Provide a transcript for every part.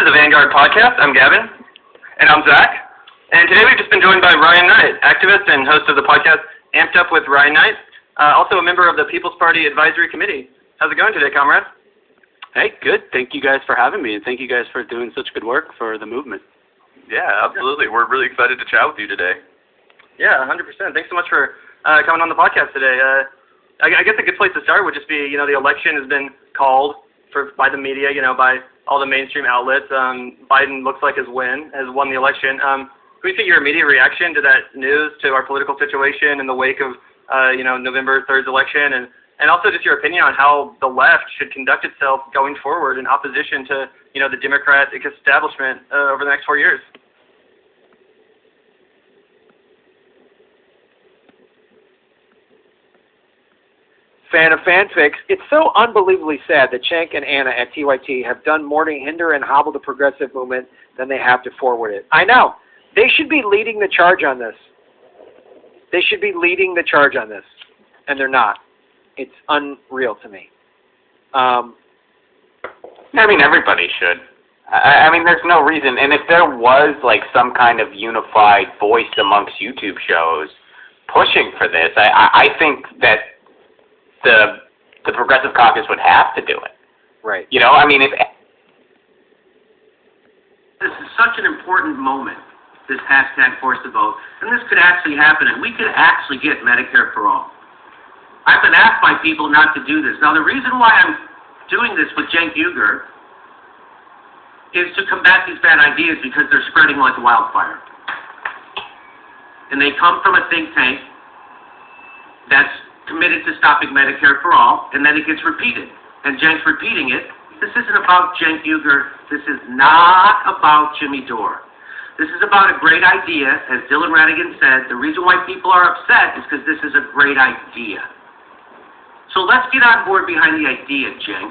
to the Vanguard podcast. I'm Gavin. And I'm Zach. And today we've just been joined by Ryan Knight, activist and host of the podcast Amped Up with Ryan Knight, also a member of the People's Party Advisory Committee. How's it going today, comrade? Hey, good. Thank you guys for having me, and thank you guys for doing such good work for the movement. Yeah, absolutely. We're really excited to chat with you today. Yeah, 100%. Thanks so much for coming on the podcast today. I guess a good place to start would just be, the election has been called by the media, by all the mainstream outlets. Biden looks like has won the election. What do you think your immediate reaction to that news, to our political situation in the wake of, November 3rd's election, and also just your opinion on how the left should conduct itself going forward in opposition to, the Democratic establishment over the next 4 years? Fan of fanfics, it's so unbelievably sad that Cenk and Anna at TYT have done more to hinder and hobble the progressive movement than they have to forward it. I know. They should be leading the charge on this. They should be leading the charge on this, and they're not. It's unreal to me. Everybody should. There's no reason. And if there was, some kind of unified voice amongst YouTube shows pushing for this, I think that the Progressive Caucus would have to do it. Right. If... This is such an important moment, this hashtag Force the Vote, and this could actually happen, and we could actually get Medicare for all. I've been asked by people not to do this. Now, the reason why I'm doing this with Cenk Uygur is to combat these bad ideas because they're spreading like wildfire. And they come from a think tank that's committed to stopping Medicare for all, and then it gets repeated. And Cenk's repeating it. This isn't about Cenk Uygur. This is not about Jimmy Dore. This is about a great idea. As Dylan Ratigan said, the reason why people are upset is because this is a great idea. So let's get on board behind the idea, Cenk.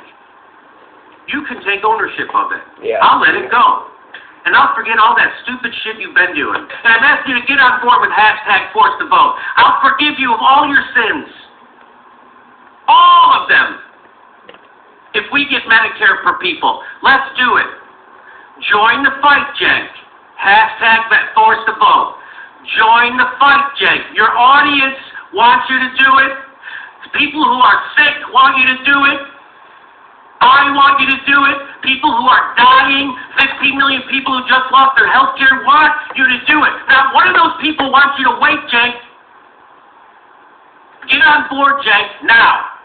You can take ownership of it. Yeah. I'll let it go. And I'll forget all that stupid shit you've been doing. And I'm asking you to get on board with hashtag Force the Vote. I'll forgive you of all your sins. All of them. If we get Medicare for people, let's do it. Join the fight, Cenk. Hashtag Force the Vote. Join the fight, Cenk. Your audience wants you to do it. People who are sick want you to do it. I want you to do it. People who are dying, 15 million people who just lost their health care want you to do it. Now, one of those people wants you to wait, Cenk. Get on board, Cenk, now.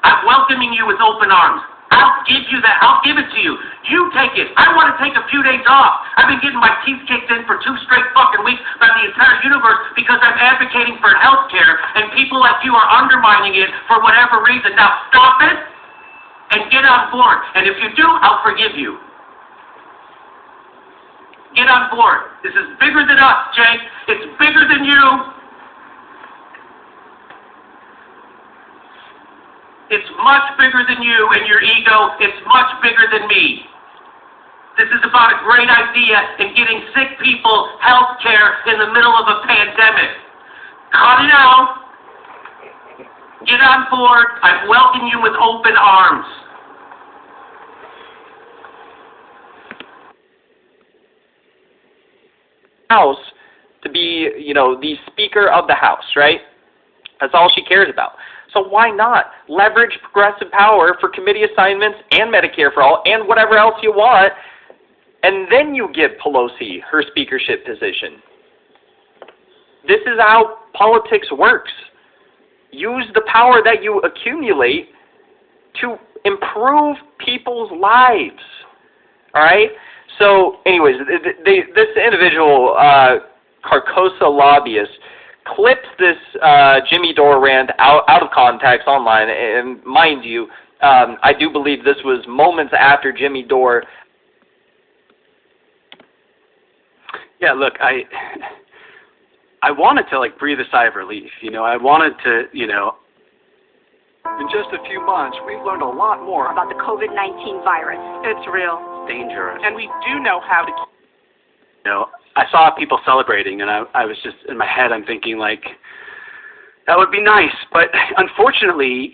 I'm welcoming you with open arms. I'll give you that. I'll give it to you. You take it. I want to take a few days off. I've been getting my teeth kicked in for 2 straight fucking weeks by the entire universe because I'm advocating for health care, and people like you are undermining it for whatever reason. Now stop it and get on board. And if you do, I'll forgive you. Get on board. This is bigger than us, Cenk. It's bigger than you. It's much bigger than you and your ego. It's much bigger than me. This is about a great idea in getting sick people health care in the middle of a pandemic. Cut it out. Get on board. I welcome you with open arms. House to be, the Speaker of the House, right? That's all she cares about. So why not leverage progressive power for committee assignments and Medicare for all and whatever else you want, and then you give Pelosi her speakership position? This is how politics works. Use the power that you accumulate to improve people's lives. All right? So, anyways, this individual, Carcosa lobbyist, clipped this Jimmy Dore rant out of context online, and mind you, I do believe this was moments after Jimmy Dore. Yeah, look, I wanted to breathe a sigh of relief. I wanted to, In just a few months, we've learned a lot more about the COVID-19 virus. It's real. Dangerous. And we do know how to... I saw people celebrating, and I was just, in my head, I'm thinking, that would be nice. But unfortunately,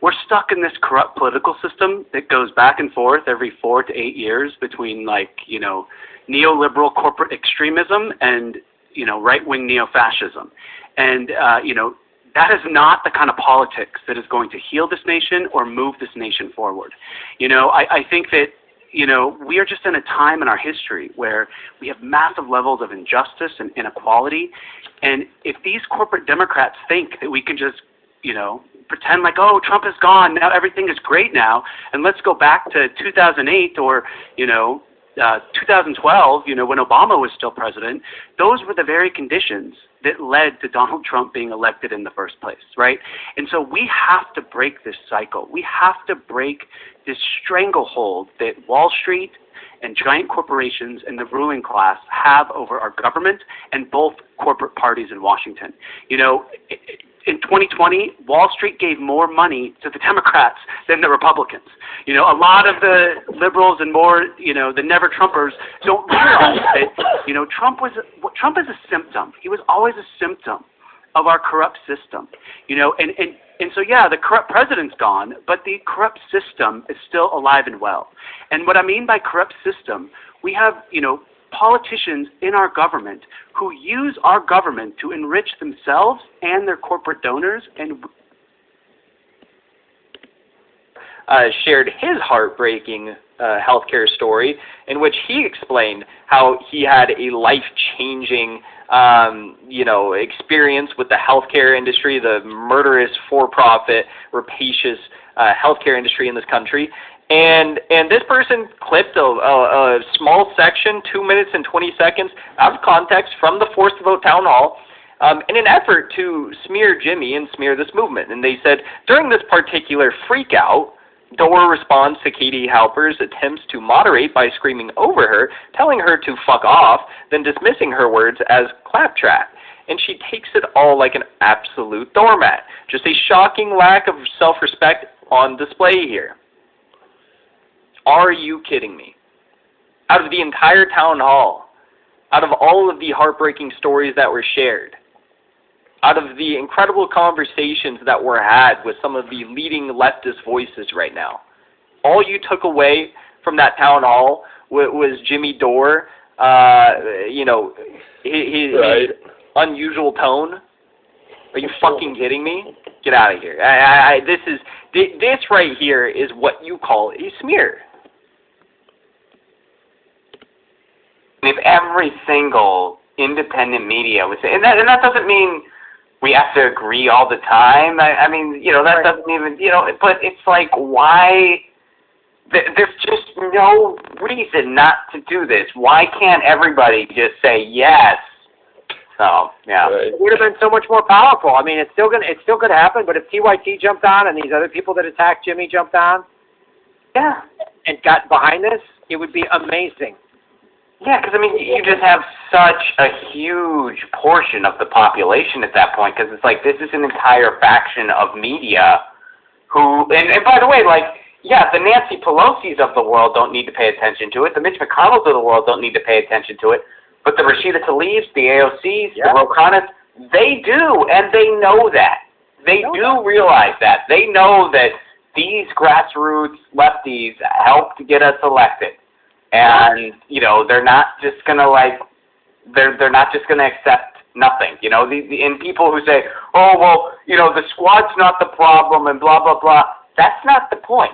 we're stuck in this corrupt political system that goes back and forth every 4 to 8 years between, like, you know, neoliberal corporate extremism and, you know, right-wing neo-fascism. And, you know, that is not the kind of politics that is going to heal this nation or move this nation forward. You know, I think that, you know, we are just in a time in our history where we have massive levels of injustice and inequality. And if these corporate Democrats think that we can just, you know, pretend like, oh, Trump is gone, now everything is great now, and let's go back to 2008 or, you know, 2012, you know, when Obama was still president, those were the very conditions that led to Donald Trump being elected in the first place, right? And so we have to break this cycle. We have to break this stranglehold that Wall Street and giant corporations and the ruling class have over our government and both corporate parties in Washington. You know, in 2020, Wall Street gave more money to the Democrats than the Republicans. You know, a lot of the liberals and more, you know, the never-Trumpers don't realize that, you know, Trump is a symptom. He was always a symptom of our corrupt system. You know, and so, yeah, the corrupt president's gone, but the corrupt system is still alive and well. And what I mean by corrupt system, we have, you know, politicians in our government who use our government to enrich themselves and their corporate donors and shared his heartbreaking healthcare story in which he explained how he had a life-changing you know, experience with the healthcare industry, the murderous, for-profit, rapacious healthcare industry in this country. And this person clipped a small section, 2 minutes and 20 seconds, out of context from the Forced to Vote town hall in an effort to smear Jimmy and smear this movement. And they said, during this particular freak-out, Dore responds to Katie Halper's attempts to moderate by screaming over her, telling her to fuck off, then dismissing her words as claptrap. And she takes it all like an absolute doormat. Just a shocking lack of self-respect on display here. Are you kidding me? Out of the entire town hall, out of all of the heartbreaking stories that were shared, out of the incredible conversations that were had with some of the leading leftist voices right now, all you took away from that town hall was Jimmy Dore, you know, his unusual tone. Are you fucking kidding me? Get out of here. This right here is what you call a smear. If every single independent media was, and that doesn't mean we have to agree all the time. I mean, you know, that doesn't even, you know, but it's like, why? There's just no reason not to do this. Why can't everybody just say yes? So, yeah. It would have been so much more powerful. I mean, it's still gonna happen, but if TYT jumped on and these other people that attacked Jimmy jumped on, yeah, and got behind this, it would be amazing. Yeah, because, I mean, you just have such a huge portion of the population at that point, because it's like, this is an entire faction of media who, and by the way, like, yeah, the Nancy Pelosi's of the world don't need to pay attention to it, the Mitch McConnells of the world don't need to pay attention to it, but the Rashida Tlaibs, the AOCs, the Ro Khannas, they do, and they know that. They do realize that. They know that these grassroots lefties helped get us elected. And, you know, they're not just going to, like, they're not just going to accept nothing. You know, and people who say, oh, well, you know, the squad's not the problem and blah, blah, blah. That's not the point.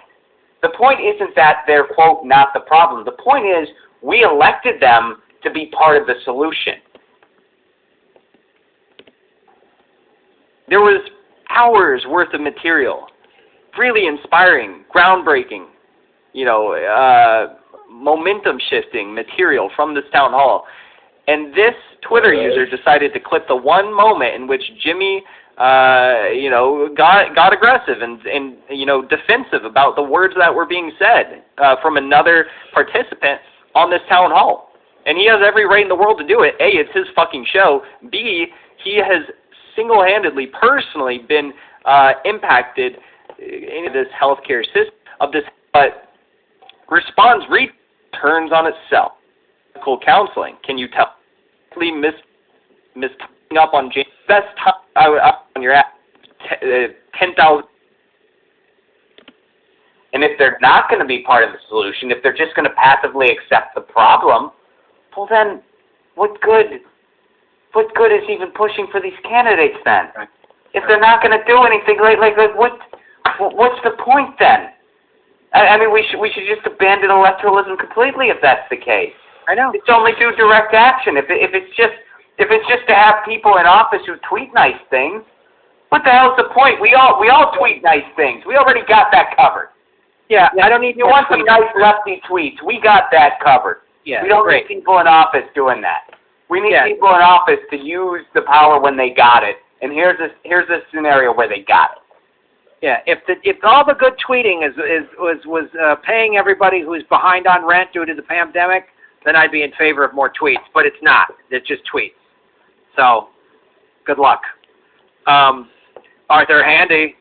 The point isn't that they're, quote, not the problem. The point is we elected them to be part of the solution. There was hours worth of material, really inspiring, groundbreaking, you know, momentum-shifting material from this town hall. And this Twitter user decided to clip the one moment in which Jimmy, you know, got aggressive and you know, defensive about the words that were being said from another participant on this town hall. And he has every right in the world to do it. A, it's his fucking show. B, he has single-handedly, personally been impacted in this healthcare system of this, but responds, turns on itself. Medical counseling. Can you tell? Miss up on James. Best time on your app. 10,000. And if they're not going to be part of the solution, if they're just going to passively accept the problem, well then, what good is even pushing for these candidates then? Right. If they're not going to do anything, what's the point then? I mean, we should just abandon electoralism completely if that's the case. I know. It's only do direct action. If it's just to have people in office who tweet nice things, what the hell's the point? We all tweet nice things. We already got that covered. Yeah, I don't need You want some nice lefty tweets? We got that covered. Yeah, we don't great. need people in office doing that. We need Yeah. people in office to use the power when they got it. And here's a scenario where they got it. Yeah, if all the good tweeting was paying everybody who's behind on rent due to the pandemic, then I'd be in favor of more tweets. But it's not. It's just tweets. So, good luck. Arthur Handy,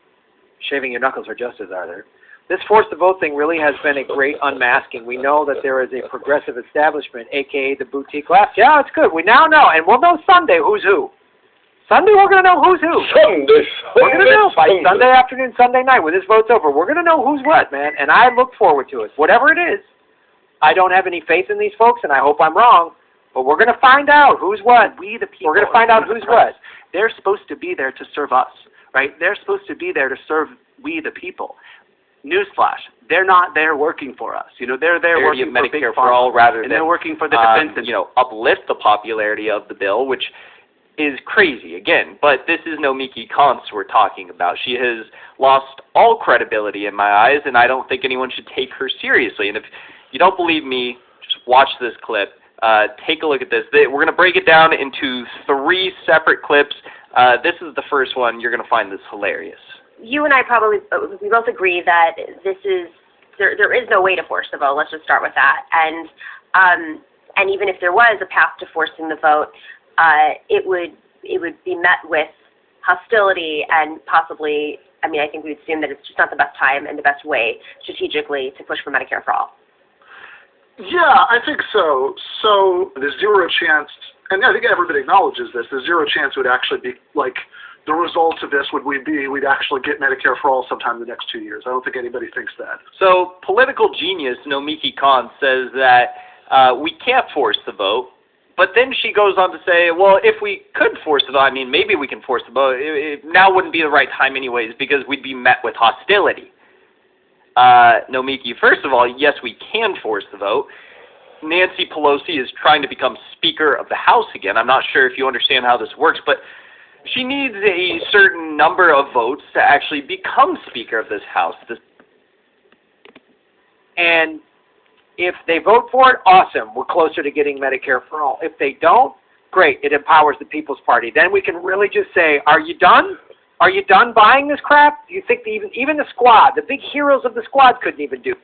shaving your knuckles are just as Arthur. This force to vote thing really has been a great unmasking. We know that there is a progressive establishment, a.k.a. the boutique left. Yeah, it's good. We now know, and we'll know Sunday who's who. Sunday, we're going to know who's who. We're going to know by Sunday afternoon, Sunday night, when this vote's over. We're going to know who's what, man, and I look forward to it. Whatever it is, I don't have any faith in these folks, and I hope I'm wrong, but we're going to find out who's what. We, the people, we're going to find out who's what. They're supposed to be there to serve us, right? They're supposed to be there to serve we, the people. Newsflash, they're not there working for us. You know, they're there Parity working of for big Medicare for pharma, all rather and than they're working for the defense industry. uplift the popularity of the bill, which is crazy again. But this is no Miki Kantz we're talking about. She has lost all credibility in my eyes, and I don't think anyone should take her seriously. And if you don't believe me, just watch this clip. Take a look at this. We're going to break it down into 3 separate clips. This is the first one. You're going to find this hilarious. You and I we both agree that there is no way to force the vote. Let's just start with that. And even if there was a path to forcing the vote, it would be met with hostility and possibly, I mean, I think we'd assume that it's just not the best time and the best way strategically to push for Medicare for all. Yeah, I think so. So the zero chance, and I think everybody acknowledges this, the zero chance would actually be like, the result of this we'd actually get Medicare for all sometime in the next 2 years. I don't think anybody thinks that. So political genius Nomiki Khan says that we can't force the vote, but then she goes on to say, well, if we could force the vote, I mean, maybe we can force the vote. Now wouldn't be the right time anyways because we'd be met with hostility. Nomiki, first of all, yes, we can force the vote. Nancy Pelosi is trying to become Speaker of the House again. I'm not sure if you understand how this works, but she needs a certain number of votes to actually become Speaker of this House. And if they vote for it, awesome. We're closer to getting Medicare for all. If they don't, great. It empowers the People's Party. Then we can really just say, are you done? Are you done buying this crap? Do you think even the squad, the big heroes of the squad couldn't even do it?